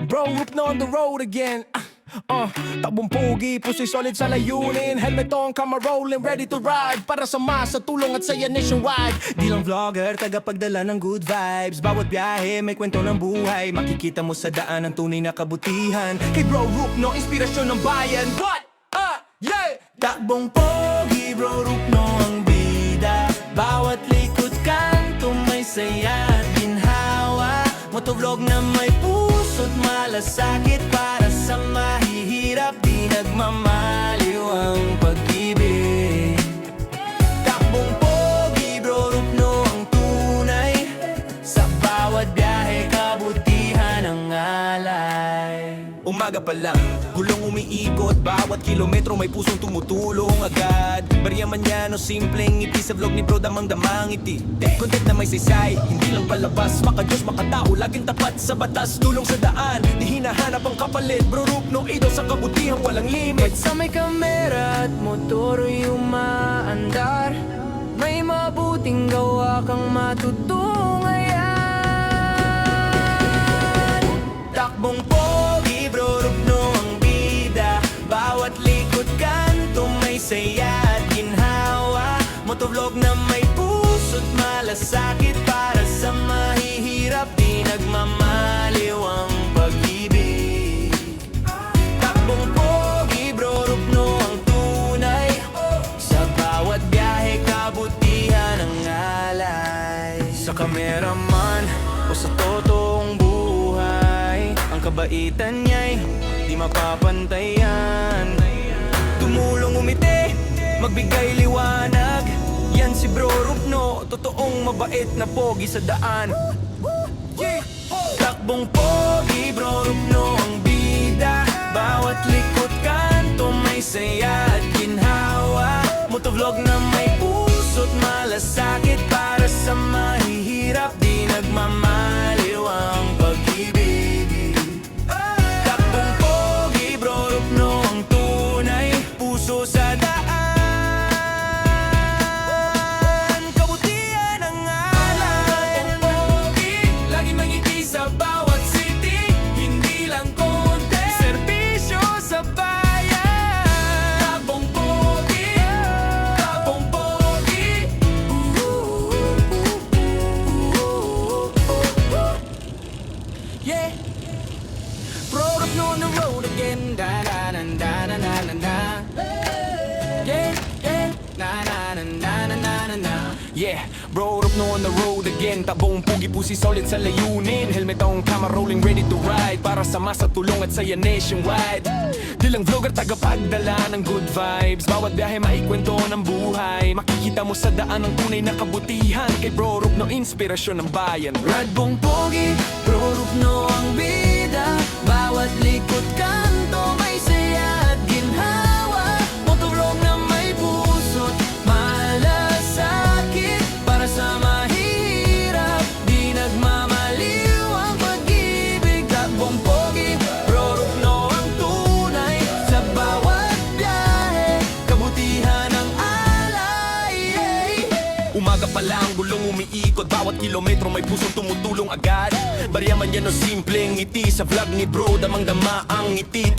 Bro, Rupno on the road again. Takbong pogi, puso'y solid sa layunin. Helmet on, camera rolling, ready to ride. Para sa masa, tulong at saya nationwide. Di lang vlogger, tagapagdala ng good vibes. Bawat biyahe, may kwento ng buhay. Makikita mo sa daan ang tunay na kabutihan. Kay Bro Rupno, inspirasyon ng bayan. What? Yeah! Takbong pogi, Bro Rupno ang bida. Bawat likod kanto may saya at ginhawa. Motovlog na may puso't malasakit. Para sa mahihirap, di nagmamaliw ang pag-ibig. Takbong pogi, Bro Rupno ang tunay. Sa bawat biyahe, kabutihan ang alay. Umaga pa lang, gulong umiikot. Bawat kilometro may pusong tumutulong agad. Barya man yan o simpleng ngiti. Sa vlog ni Bro damang-damang ngiti. Content na may saysay, hindi lang palabas. Maka-Diyos, makatao, laging tapat sa batas. Tulong sa daan, di hinahanap ang kapalit. Bro Rupno, idol sa kabutihan, walang limit. Sa may kamera at motor umaandar, may mabuting gawa kang matutunghayan. Takbong pogi, Bro Rupno ang bida. Bawat likod kanto may saya at ginhawa. Motovlog na may puso't malasakit. Para sa mahihirap, di nagmamaliw ang pag-ibig. Takbong pogi, Bro Rupno ang tunay. Sa bawat biyahe, kabutihan ang alay. Sa kameraman o sa totoong buhay, ang kabaitan niya'y di mapapantayan. Tumulong umiti, magbigay liwanag. Yan si Bro Rupno, totoong mabait na pogi sa daan. Takbong pogi, Bro Rupno ang bida. Bawat likod kanto may saya at ginhawa. Motovlog na may puso't malasakit. Para sa mahihirap, di nagmamaliw ang pag-ibig. Takbong pogi, Bro Rupno ang tunay. Puso sa daan, kabutihan ang alay. Takbong pogi, lagi mangiti sa bawat city. Hindi lang konti, serbisyo sa bayan. Takbong pogi, takbong pogi. Yeah. Bro Rupno on the road again. Da da da da da da da. Yeah, yeah. Na na na na na na na. Yeah, Bro Rupno on the road again. Tabong pugi, pusi solid sa layunin. Helmet on, camera rolling, ready to ride. Para sa masa, tulong at saya nationwide. Di lang vlogger, tagapagdala ng good vibes. Bawat biyahe, maikwento ng buhay. Makikita mo sa daan ang tunay na kabutihan. Kay Bro Rupno, inspirasyon ng bayan. Radbong pogi, Bro Rupno ang bida. Bawat likod kanto may saya at ginhawa. Motovlog na may puso't malasakit. Para sa mahirap, di nagmamaliw ang pag-ibig. Takbong pogi, Bro Rupno ang tunay. Sa bawat biyahe, kabutihan ang alay. Umaga pa lang, gulong umiikot. Bawat kilometro may pusong tumutulong agad. Barya man yan o simpleng ngiti. Sa vlog ni Bro damang-dama ang ngiti.